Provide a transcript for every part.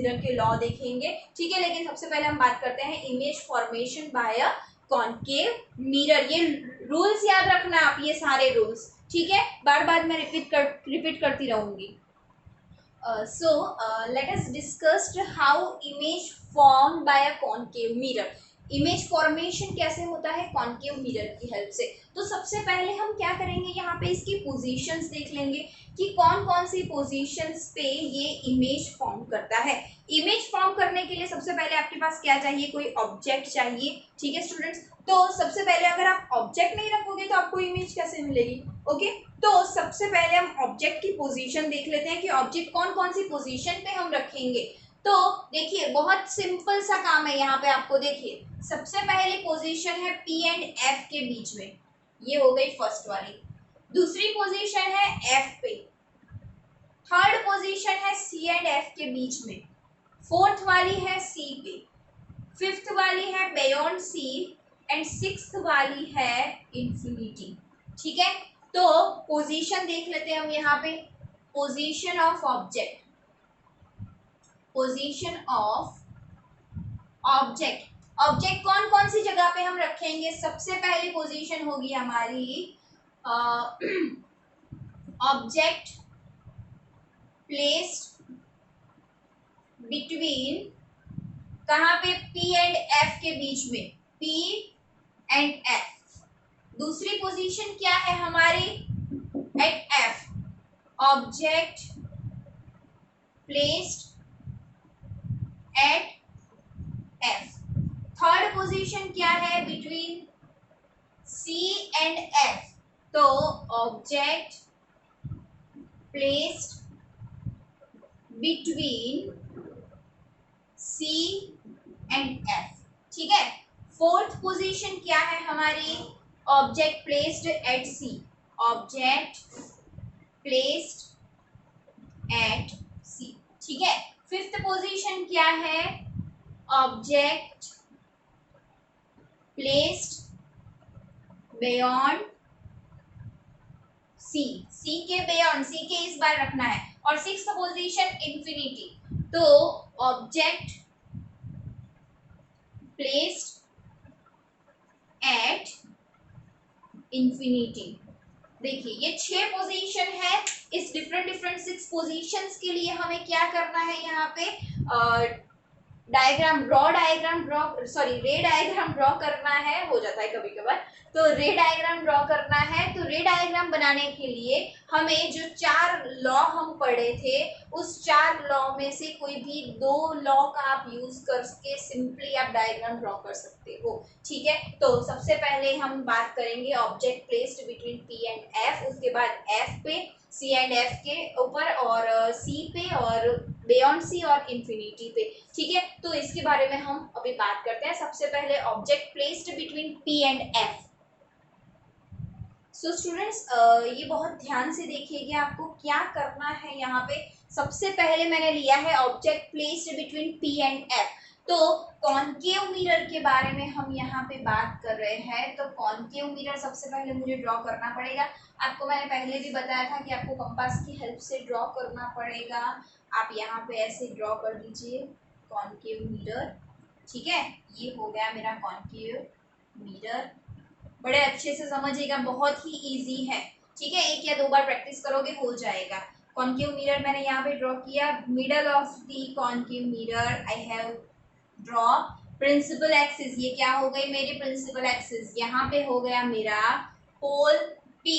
Mirror के law देखेंगे, ठीक है। लेकिन सबसे पहले हम बात करते हैं image formation by a concave mirror. ये रूल्स याद रखना आप, ये सारे रूल्स, ठीक है, बार बार मैं रिपीट करती रहूंगी। Let us discuss how image formed by a concave mirror। Image formation कैसे होता है कॉन्केव मिरर की हेल्प से। तो सबसे पहले हम क्या करेंगे, यहाँ पे इसकी पोजीशंस देख लेंगे कि कौन कौन सी पोजीशंस पे ये इमेज फॉर्म करता है। इमेज फॉर्म करने के लिए सबसे पहले आपके पास क्या चाहिए, कोई ऑब्जेक्ट चाहिए, ठीक है स्टूडेंट्स। तो सबसे पहले अगर आप ऑब्जेक्ट नहीं रखोगे तो आपको इमेज कैसे मिलेगी, ओके। तो सबसे पहले हम ऑब्जेक्ट की पोजीशन देख लेते हैं कि ऑब्जेक्ट कौन कौन सी पोजीशन पे हम रखेंगे। तो देखिए बहुत सिंपल सा काम है यहाँ पे आपको। देखिए सबसे पहली पोजीशन है P एंड F के बीच में, ये हो गई फर्स्ट वाली। दूसरी पोजीशन है F पे। थर्ड पोजीशन है C एंड F के बीच में। फोर्थ वाली है C पे। फिफ्थ वाली है बियॉन्ड C एंड सिक्स्थ वाली है इंफिनिटी, ठीक है। तो पोजीशन देख लेते हैं हम यहाँ पे। Position of object, position of object, object कौन कौन सी जगह पे हम रखेंगे। सबसे पहली पोजीशन होगी हमारी ऑब्जेक्ट प्लेस्ड बिटवीन, कहाँ पे, P एंड F के बीच में, P एंड F। दूसरी पोजीशन क्या है हमारी, at F, object placed at F। Third position क्या है, बिटवीन C एंड F, तो object placed between C and F, ठीक है। फोर्थ पोजीशन क्या है हमारी, object placed at C, object placed at C, ठीक है। फिफ्थ पोजीशन क्या है, object placed beyond C, C के बियॉन्ड, C के इस बार रखना है। और सिक्स्थ पोजीशन इंफिनिटी, तो ऑब्जेक्ट प्लेस्ड एट इंफिनिटी। देखिए ये 6 पोजीशन है। इस डिफरेंट डिफरेंट 6 पोजीशंस के लिए हमें क्या करना है, यहाँ पे डायग्राम ड्रॉ रे डायग्राम ड्रॉ करना है, हो जाता है कभी कभार। तो रे डायग्राम ड्रॉ करना है। तो रे डायग्राम बनाने के लिए हमें जो 4 लॉ हम पढ़े थे, उस 4 लॉ में से कोई भी 2 लॉ का आप यूज करके सिंपली आप डायग्राम ड्रॉ कर सकते हो, ठीक है। तो सबसे पहले हम बात करेंगे object placed between P and F, उसके बाद F पे, C एंड F के ऊपर, और C पे, और बियॉन्ड C और इंफिनिटी पे, ठीक है। तो इसके बारे में हम अभी बात करते हैं। सबसे पहले object placed between P and F। So students ये बहुत ध्यान से देखिएगा आपको क्या करना है। यहाँ पे सबसे पहले मैंने लिया है object placed between P and F। तो कॉन्केव मिरर के बारे में हम यहाँ पे बात कर रहे हैं। तो कॉन्केव मिरर सबसे पहले मुझे ड्रॉ करना पड़ेगा। आपको मैंने पहले भी बताया था कि आपको कंपास की हेल्प से ड्रॉ करना पड़ेगा। आप यहाँ पे ऐसे ड्रॉ कर दीजिए कॉन्केव मिरर, ठीक है। ये हो गया मेरा कॉन्केव मिरर। बड़े अच्छे से समझिएगा, बहुत ही इजी है, ठीक है। 1 या 2 बार प्रैक्टिस करोगे हो जाएगा। कॉन्केव मिरर मैंने यहाँ पे ड्रॉ किया। Middle of the concave mirror I have draw principal axis. ये क्या हो गई मेरी प्रिंसिपल एक्सिस। यहाँ पे हो गया मेरा पोल P,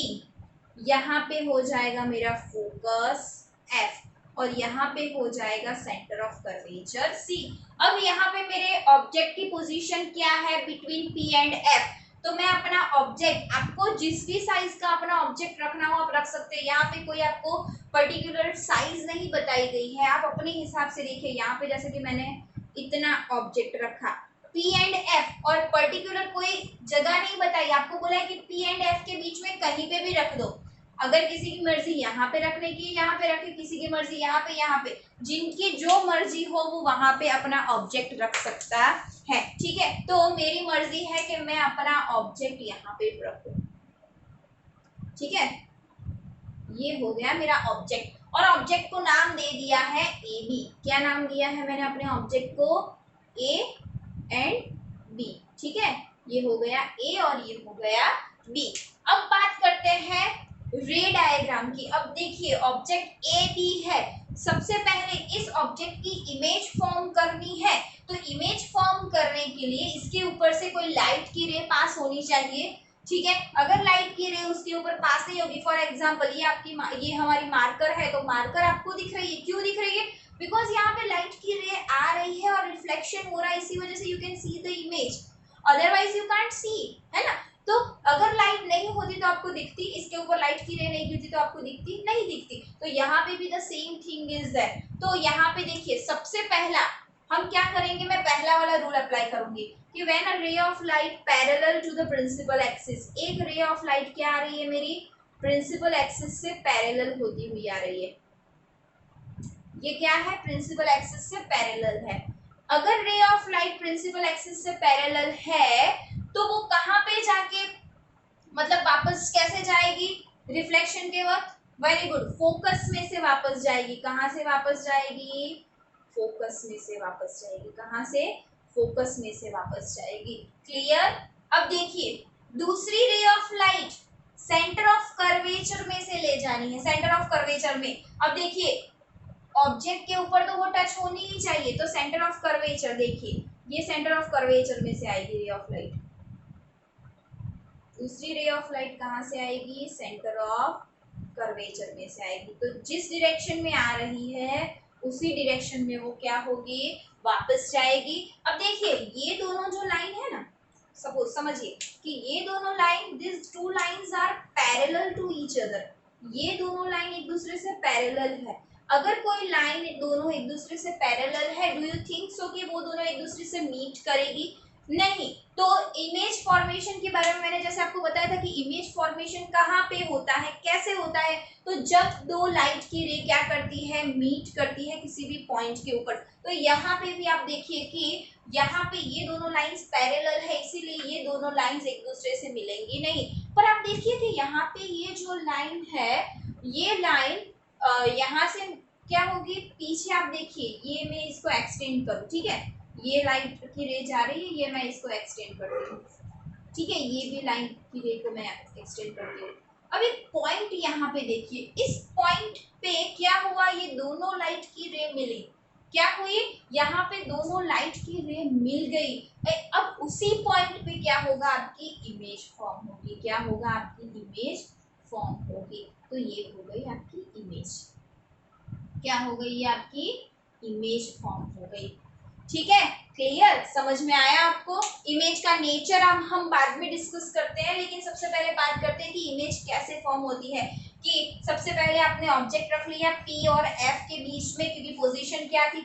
यहाँ पे हो जाएगा मेरा फोकस F, और यहाँ पे हो जाएगा सेंटर ऑफ कर्वेचर C। अब यहाँ पे मेरे ऑब्जेक्ट की पोजीशन क्या है, बिटवीन P एंड F। तो मैं अपना ऑब्जेक्ट, आपको जिस भी साइज का अपना ऑब्जेक्ट रखना हो आप रख सकते हैं। यहाँ पे कोई आपको पर्टिकुलर साइज नहीं बताई गई है, आप अपने हिसाब से देखिए। यहाँ पे जैसे कि मैंने इतना ऑब्जेक्ट रखा, P एंड F, और पर्टिकुलर कोई जगह नहीं बताई, आपको बोला है कि P एंड F के बीच में कहीं पे भी रख दो। अगर किसी की मर्जी यहाँ पे रखने की यहाँ पे रखे, किसी की मर्जी यहाँ पे, जिनकी जो मर्जी हो वो वहां पे अपना ऑब्जेक्ट रख सकता है, ठीक है। तो मेरी मर्जी है कि मैं अपना ऑब्जेक्ट यहाँ पे रखूं, ठीक है। ये हो गया मेरा ऑब्जेक्ट। और ऑब्जेक्ट को नाम दे दिया है ए बी। क्या नाम दिया है मैंने अपने ऑब्जेक्ट को? A and B. ठीक है, ये हो गया ए और ये हो गया बी। अब बात करते हैं रे डायग्राम की। अब देखिए ऑब्जेक्ट ए बी है, सबसे पहले इस ऑब्जेक्ट की इमेज फॉर्म करनी है। तो इमेज फॉर्म करने के लिए इसके ऊपर से कोई लाइट की रे पास होनी चाहिए। ठीक है, अगर लाइट की रे उसके ऊपर पास नहीं होगी, फॉर एग्जांपल ये हमारी मार्कर है, तो मार्कर आपको दिख रही है, क्यों दिख रही है? बिकॉज यहाँ पे लाइट की रे आ रही है और रिफ्लेक्शन हो रहा है, इसी वजह से you can see the image, otherwise you can't see, है ना। तो अगर लाइट नहीं होती तो आपको दिखती, इसके ऊपर लाइट की रे नहीं गिरती तो आपको दिखती नहीं दिखती। तो यहाँ पे भी the same thing is there. तो यहाँ पे देखिए सबसे पहला हम क्या करेंगे, मैं पहला वाला रूल अप्लाई करूंगी कि when a ray of light parallel to the principal axis, एक रे ऑफ लाइट क्या आ रही है मेरी? प्रिंसिपल एक्सिस से पैरेलल होती हुई आ रही है। ये क्या है? प्रिंसिपल एक्सिस से पैरेलल है। अगर ray of light principal axis से पैरेलल है तो वो कहाँ पे जाके मतलब वापस कैसे जाएगी रिफ्लेक्शन के वक्त? वेरी गुड, फोकस में से वापस जाएगी। कहाँ से वापस जाएगी? फोकस में से वापस जाएगी। कहाँ से? फोकस में से वापस जाएगी। क्लियर? अब देखिए दूसरी रे of light centre of curvature में से ले जानी है, सेंटर ऑफ कर्वेचर में। अब देखिए ऑब्जेक्ट के ऊपर तो वो टच होनी ही चाहिए, तो सेंटर ऑफ कर्वेचर, देखिए ये सेंटर ऑफ कर्वेचर में से आएगी रे ऑफ लाइट। दूसरी रे ऑफ लाइट कहाँ से आएगी? सेंटर ऑफ कर्वेचर में से आएगी। तो जिस डायरेक्शन में आ रही है उसी डायरेक्शन में वो क्या होगी? वापस जाएगी। अब देखिए ये दोनों जो लाइन है ना, सपोज समझिए कि ये दोनों line, this two lines are parallel to each other. ये दोनों लाइन एक दूसरे से पैरेलल है। अगर कोई लाइन दोनों एक दूसरे से पैरेलल है, डू यू थिंक सो कि वो दोनों एक दूसरे से मीट करेगी? नहीं। तो इमेज फॉर्मेशन के बारे में मैंने जैसे आपको बताया था कि इमेज फॉर्मेशन कहाँ पे होता है, कैसे होता है? तो जब दो लाइट की रे क्या करती है? मीट करती है किसी भी पॉइंट के ऊपर। तो यहाँ पे भी आप देखिए कि यहाँ पे ये दोनों लाइंस पैरेलल है, इसीलिए ये दोनों लाइंस एक दूसरे से मिलेंगी नहीं। पर आप देखिए कि यहाँ पे ये जो लाइन है, ये लाइन यहाँ से क्या होगी? पीछे आप देखिए, ये मैं इसको एक्सटेंड करूँ, ठीक है, ये लाइट की रे जा रही है, ये मैं इसको एक्सटेंड करती हूँ, ठीक है, ये भी लाइन की रे को मैं एक्सटेंड करती हूँ। अब एक पॉइंट यहाँ पे देखिए, इस पॉइंट पे क्या हुआ? ये दोनों लाइट की रे मिली। क्या हुई? यहाँ पे दोनों लाइट की रे मिल गई। अब उसी पॉइंट पे क्या होगा? आपकी इमेज फॉर्म होगी। क्या होगा? आपकी इमेज फॉर्म होगी। तो ये हो गई आपकी इमेज। क्या हो गई? ये आपकी इमेज फॉर्म हो गई। ठीक है, क्लियर? समझ में आया आपको? इमेज का नेचर हम बाद में डिस्कस करते हैं, लेकिन सबसे पहले बात करते हैं कि इमेज कैसे फॉर्म होती है। कि सबसे पहले आपने ऑब्जेक्ट रख लिया P और F के बीच में, क्योंकि पोजीशन क्या थी?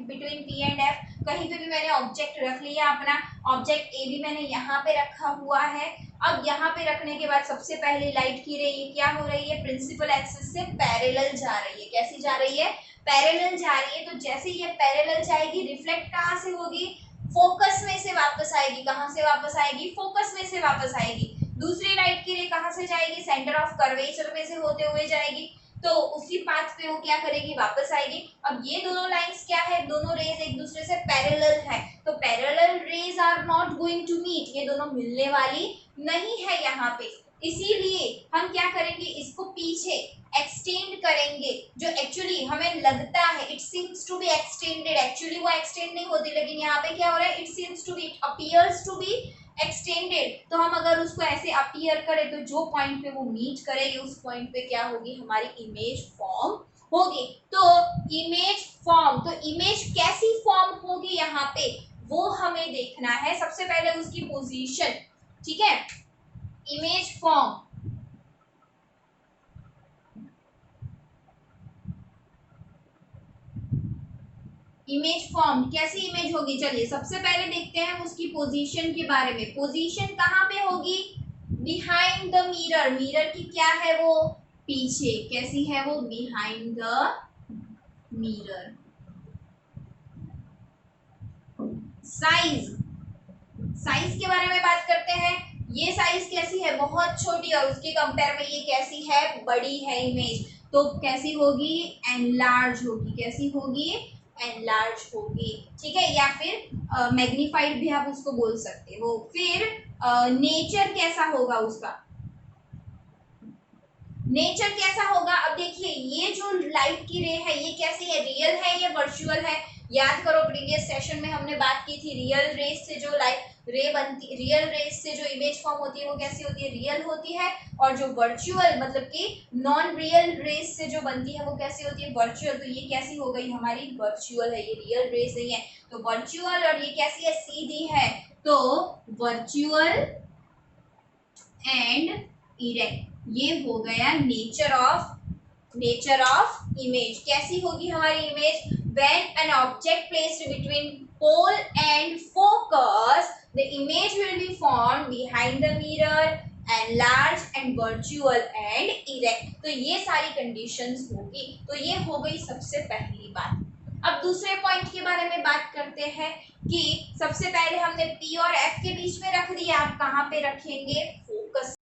Between P and F। कहीं पे भी मैंने ऑब्जेक्ट रख लिया अपना। ऑब्जेक्ट A भी मैंने यहाँ पे रखा हुआ है। अब यहाँ पे रखने के बाद सबसे पहले लाइट की रे क्या हो रही है? प्रिंसिपल एक्सिस से पैरेलल जा रही है। कैसी जा रही है? पैरेलल जा रही है। तो जैसे ये पैरेलल जाएगी, रिफ्लेक्ट कहाँ से होगी? फोकस में से वापस आएगी। कहाँ से वापस आएगी? फोकस में से वापस आएगी। दूसरी लाइट की रे कहाँ से जाएगी? सेंटर ऑफ कर्वेचर में से होते हुए जाएगी। तो उसी पाथ पे वो क्या करेगी? वापस आएगी। अब ये दोनों लाइंस क्या है? दोनों रेज एक दूसरे से पैरेलल है, तो parallel rays are not going to meet. ये दोनों मिलने वाली नहीं है यहाँ पे। इसीलिए हम क्या करेंगे? इसको पीछे एक्सटेंड करेंगे, जो एक्चुअली हमें लगता है it seems to be extended, actually वो एक्सटेंड नहीं होती, लेकिन यहाँ पे क्या हो रहा है? It seems to be, it appears to be extended. तो हम अगर उसको ऐसे अपीयर करें तो जो पॉइंट पे वो मीट करेगी उस पॉइंट पे क्या होगी? हमारी इमेज फॉर्म होगी। तो इमेज फॉर्म, तो इमेज कैसी फॉर्म होगी यहाँ पे वो हमें देखना है। सबसे पहले उसकी पोजीशन, ठीक है, इमेज फॉर्म। इमेज फॉर्म कैसी इमेज होगी? चलिए सबसे पहले देखते हैं उसकी पोजीशन के बारे में। पोजीशन कहाँ पे होगी? Behind the mirror. मिरर की क्या है वो? पीछे। कैसी है वो? Behind the mirror. Size, size के बारे में बात करते हैं। ये साइज कैसी है? बहुत छोटी, और उसके कंपेयर में ये कैसी है? बड़ी है इमेज। तो कैसी होगी, एनलार्ज होगी। कैसी होगी, एनलार्ज होगी, ठीक है, या फिर मैग्नीफाइड भी आप उसको बोल सकते हो। फिर नेचर कैसा होगा उसका, नेचर कैसा होगा। अब देखिए ये जो लाइट की रे है ये कैसी है, रियल है या वर्चुअल है। याद करो प्रीवियस सेशन में हमने बात की थी, रियल रेस से जो लाइट रे बनती, रियल रेस से जो इमेज फॉर्म होती है वो कैसी होती है, रियल होती है। और जो वर्चुअल मतलब कि नॉन रियल रेस से जो बनती है वो कैसी होती है, वर्चुअल। तो ये कैसी हो गई हमारी, वर्चुअल है, ये रियल रेस नहीं है। तो वर्चुअल, और ये कैसी है, सीधी है। तो वर्चुअल एंड इरेक्ट, ये हो गया नेचर ऑफ इमेज। कैसी होगी हमारी image, when an object placed between pole and focus the image will be form behind the mirror, enlarge and virtual and erect. तो ये सारी कंडीशंस होगी। तो ये हो गई सबसे पहली बात। अब दूसरे पॉइंट के बारे में बात करते हैं कि सबसे पहले हमने P और F के बीच में रख दिया, आप कहाँ पे रखेंगे, फोकस